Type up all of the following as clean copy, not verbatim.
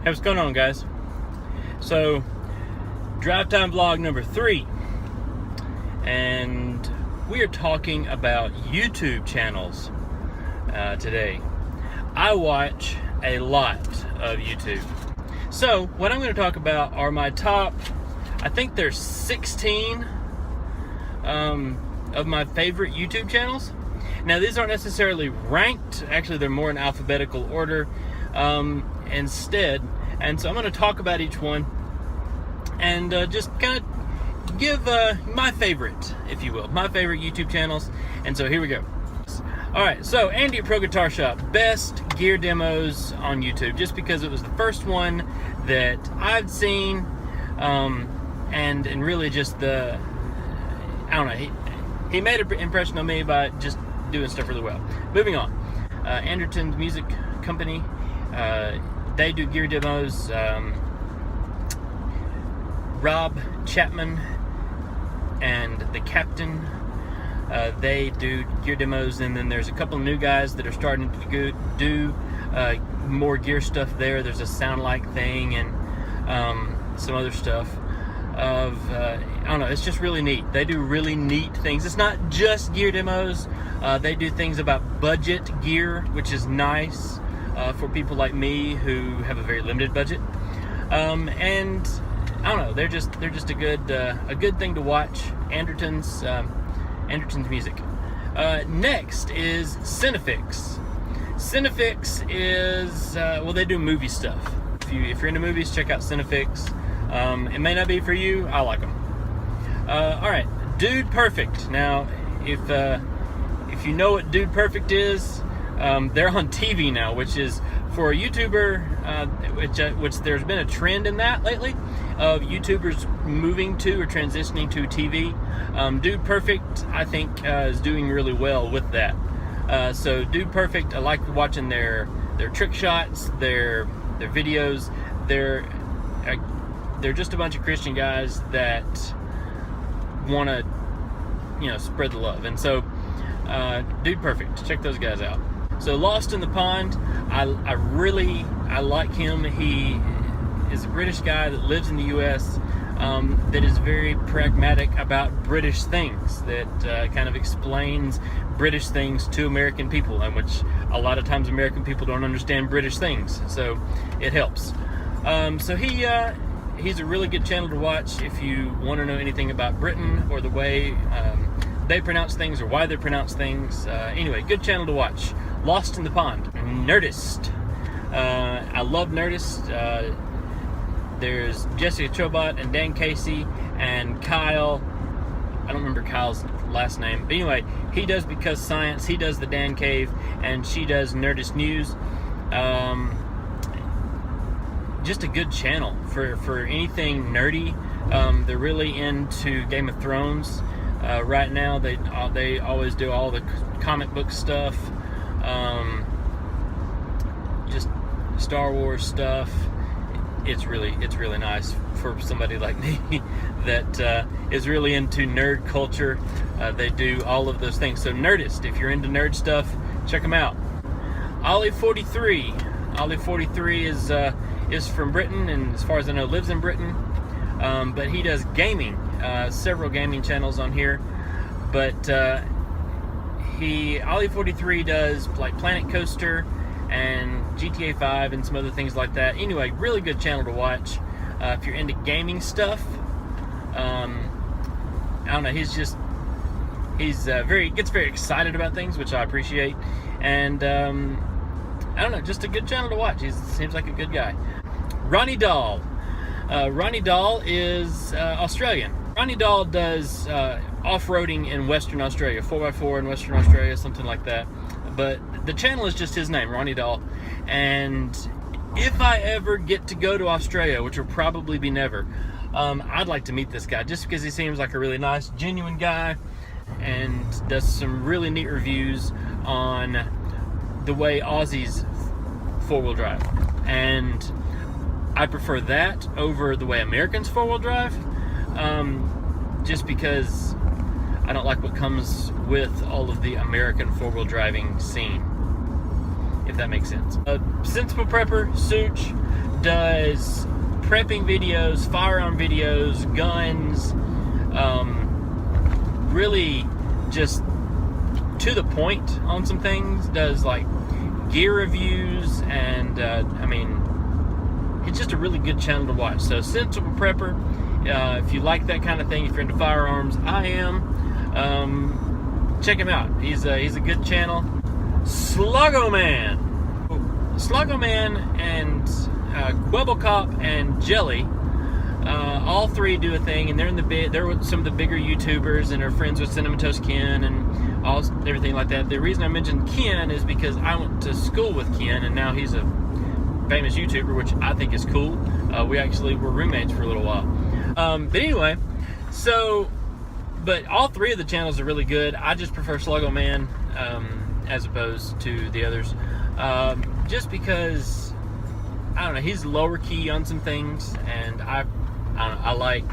Hey, what's going on, guys? So, drive time vlog number 3, and we are talking about YouTube channels today. I watch a lot of YouTube. So, what I'm going to talk about are my top, I think there's 16 of my favorite YouTube channels. Now, these aren't necessarily ranked. Actually, they're more in alphabetical order instead. And so I'm going to talk about each one and just kind of give my favorite, if you will, my favorite YouTube channels. And so here we go. All right, so Andy at Pro Guitar Shop, best gear demos on YouTube, just because it was the first one that I've seen, and really just I don't know, he made an impression on me by just doing stuff really well. Moving on, Anderton's Music Company, they do gear demos. Rob Chapman and the Captain, they do gear demos, and then there's a couple of new guys that are starting to do more gear stuff there. There's a Sound Like thing and some other stuff I don't know, it's just really neat. They do really neat things. It's not just gear demos. They do things about budget gear, which is nice for people like me who have a very limited budget. And I don't know, they're just a good thing to watch. Anderton's Music. Next is Cinefix. Cinefix is well, they do movie stuff. If you're into movies, check out Cinefix. It may not be for you. I like them. All right, Dude Perfect. Now, if you know what Dude Perfect is, they're on TV now, which is for a YouTuber, which there's been a trend in that lately of YouTubers moving to or transitioning to TV. Dude Perfect, I think, is doing really well with that. So Dude Perfect, I like watching their trick shots, their videos. They're just a bunch of Christian guys that want to, spread the love. And so, Dude Perfect, check those guys out. So Lost in the Pond, I like him. He is a British guy that lives in the U.S. That is very pragmatic about British things, that kind of explains British things to American people, and which a lot of times American people don't understand British things, so it helps. So he's a really good channel to watch if you want to know anything about Britain or the way they pronounce things or why they pronounce things. Anyway, good channel to watch. Lost in the Pond. Nerdist. I love Nerdist. There's Jessica Chobot and Dan Casey and Kyle. I don't remember Kyle's last name. But anyway, he does Because Science. He does the Dan Cave, and she does Nerdist News. Just a good channel for anything nerdy. They're really into Game of Thrones right now. They always do all the comic book stuff, just Star Wars stuff. It's really nice for somebody like me that is really into nerd culture. They do all of those things. So Nerdist, if you're into nerd stuff, check them out. Ollie43. Ollie43 is from Britain, and as far as I know, lives in Britain. But he does gaming, several gaming channels on here. But Ollie43 does like Planet Coaster and GTA 5 and some other things like that. Anyway, really good channel to watch if you're into gaming stuff. I don't know, he's gets very excited about things, which I appreciate. And I don't know, just a good channel to watch. He seems like a good guy. Ronnie Dahl. Ronnie Dahl is Australian. Ronnie Dahl does off-roading in Western Australia, 4x4 in Western Australia, something like that. But the channel is just his name, Ronnie Dahl. And if I ever get to go to Australia, which will probably be never, I'd like to meet this guy just because he seems like a really nice, genuine guy and does some really neat reviews on the way Aussies four-wheel drive. And I prefer that over the way Americans four-wheel drive, just because I don't like what comes with all of the American four-wheel driving scene, if that makes sense. Sensible Prepper, Such, does prepping videos, firearm videos, guns, really just to the point on some things. Does like gear reviews, and I mean, it's just a really good channel to watch. So Sensible Prepper, if you like that kind of thing, if you're into firearms, I am, check him out. He's a good channel. Sluggo Man and Quebblecop and Jelly, all three do a thing, and they're with some of the bigger YouTubers and are friends with Cinnamatoast Ken and everything like that. The reason I mentioned Ken is because I went to school with Ken, and now he's a famous YouTuber, which I think is cool. We actually were roommates for a little while. But anyway, but all three of the channels are really good. I just prefer Sluggo Man as opposed to the others, just because, I don't know, he's lower key on some things, and I like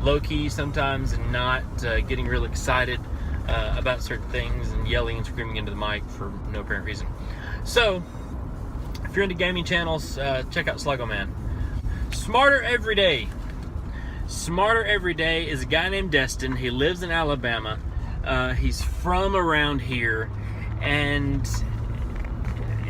low key sometimes, and not getting real excited about certain things and yelling and screaming into the mic for no apparent reason. So if you're into gaming channels, check out Sluggo Man. Smarter Every Day. Smarter Every Day is a guy named Destin. He lives in Alabama. He's from around here, and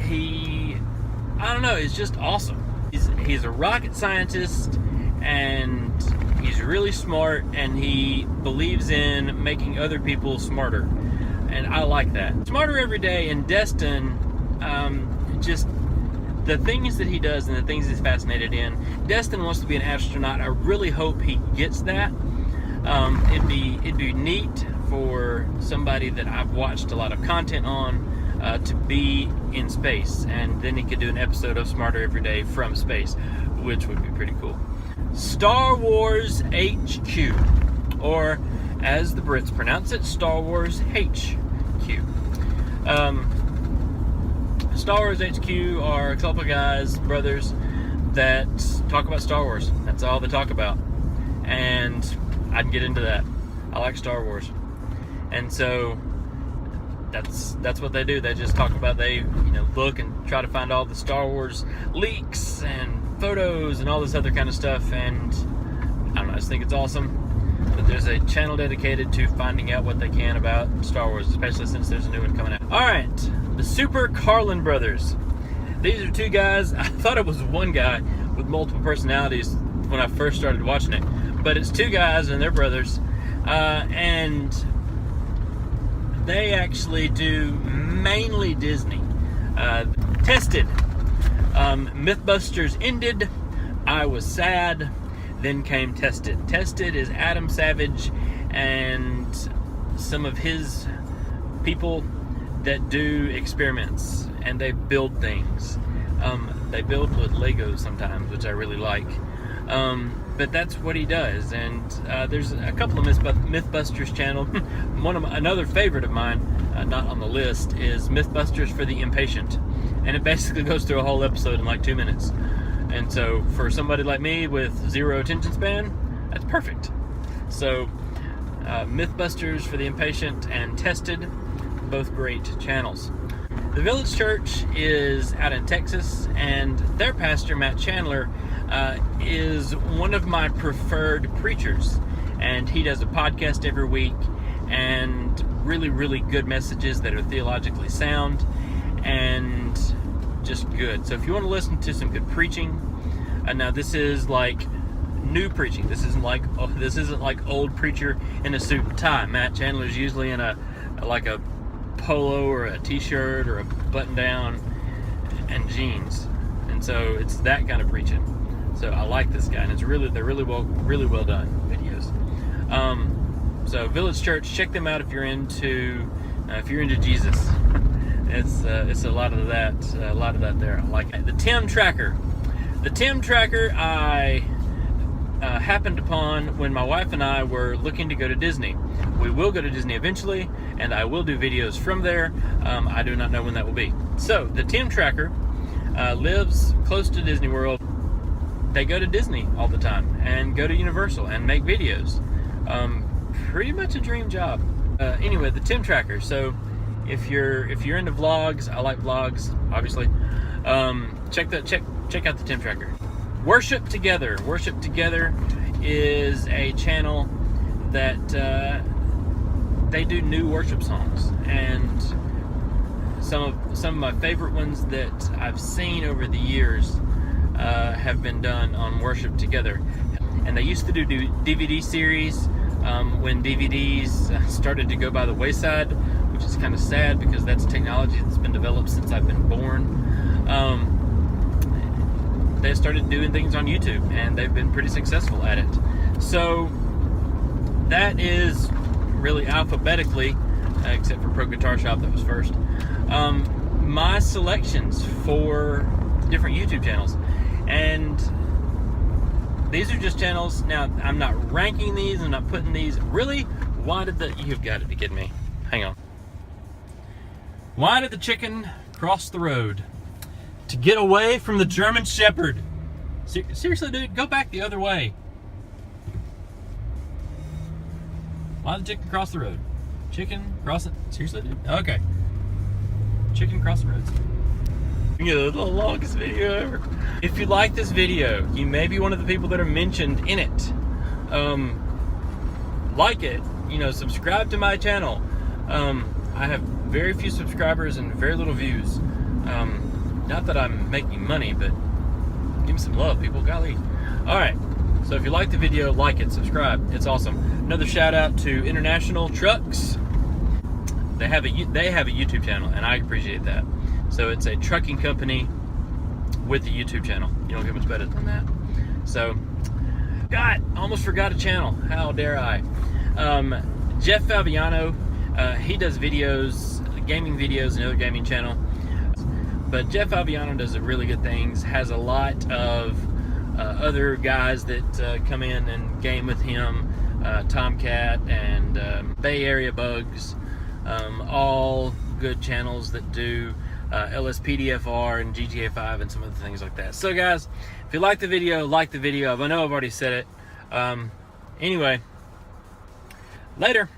I don't know, it's just awesome. He's a rocket scientist, and he's really smart, and he believes in making other people smarter, and I like that. Smarter Every Day and Destin, just the things that he does and the things he's fascinated in. Destin wants to be an astronaut. I really hope he gets that. It'd be neat for somebody that I've watched a lot of content on to be in space, and then he could do an episode of Smarter Every Day from space, which would be pretty cool. Star Wars HQ, or as the Brits pronounce it, Star Wars HQ. Star Wars HQ are a couple guys, brothers, that talk about Star Wars. That's all they talk about, and I can get into that. I like Star Wars, and so that's what they do. They just talk about, they look and try to find all the Star Wars leaks and photos and all this other kind of stuff, and I don't know, I just think it's awesome. But there's a channel dedicated to finding out what they can about Star Wars, especially since there's a new one coming out. Alright, the Super Carlin Brothers. These are two guys. I thought it was one guy with multiple personalities when I first started watching it, but it's two guys and they're brothers, and they actually do mainly Disney. Tested. Mythbusters ended. I was sad. Then came Tested. Tested is Adam Savage and some of his people that do experiments, and they build things. They build with Legos sometimes, which I really like. But that's what he does, and there's a couple of Mythbusters channel. Another favorite of mine, not on the list, is Mythbusters for the Impatient, and it basically goes through a whole episode in like 2 minutes. And so for somebody like me with zero attention span, that's perfect. So Mythbusters for the Impatient and Tested, both great channels. The Village Church is out in Texas, and their pastor, Matt Chandler, is one of my preferred preachers, and he does a podcast every week, and really, really good messages that are theologically sound and just good. So if you want to listen to some good preaching, now this is like new preaching. This isn't like old preacher in a suit and tie. Matt Chandler's usually in a polo or a t-shirt or a button down and jeans, and so it's that kind of preaching. So I like this guy, and they're really well done videos. So Village Church, check them out if you're into Jesus. It's a lot of that there. I like it. The Tim Tracker. The Tim Tracker I happened upon when my wife and I were looking to go to Disney. We will go to Disney eventually, and I will do videos from there. I do not know when that will be. So the Tim Tracker lives close to Disney World. They go to Disney all the time and go to Universal and make videos. Pretty much a dream job. Anyway, the Tim Tracker. So if you're into vlogs, I like vlogs, obviously. Check out the Tim Tracker. Worship Together. Worship Together is a channel that they do new worship songs, and some of my favorite ones that I've seen over the years have been done on Worship Together. And they used to do DVD series when DVDs started to go by the wayside, which is kind of sad because that's technology that's been developed since I've been born. They started doing things on YouTube, and they've been pretty successful at it. So that is really alphabetically, except for Pro Guitar Shop that was first, my selections for different YouTube channels. And these are just channels. Now, I'm not ranking these, I'm not putting these. Really? Why did you've got to be kidding me. Hang on. Why did the chicken cross the road? To get away from the German Shepherd. Seriously, dude, go back the other way. Why did the chicken cross the road? Chicken cross it? Seriously, dude? Okay. Chicken cross the roads. The longest video ever. If you like this video, you may be one of the people that are mentioned in it. Like it, subscribe to my channel. I have very few subscribers and very little views. Not that I'm making money, but give me some love, people. Golly. Alright, so if you like the video, like it, subscribe. It's awesome. Another shout out to International Trucks. They have a YouTube channel, and I appreciate that. So it's a trucking company with a YouTube channel. You don't get much better than that. So, almost forgot a channel. How dare I? Jeff Fabiano, he does videos, gaming videos, another gaming channel. But Jeff Fabiano does really good things. Has a lot of other guys that come in and game with him. Tomcat and Bay Area Bugs. All good channels that do LSPDFR and GTA 5 and some other things like that. So guys, if you like the video, like the video. I know I've already said it. Anyway, later.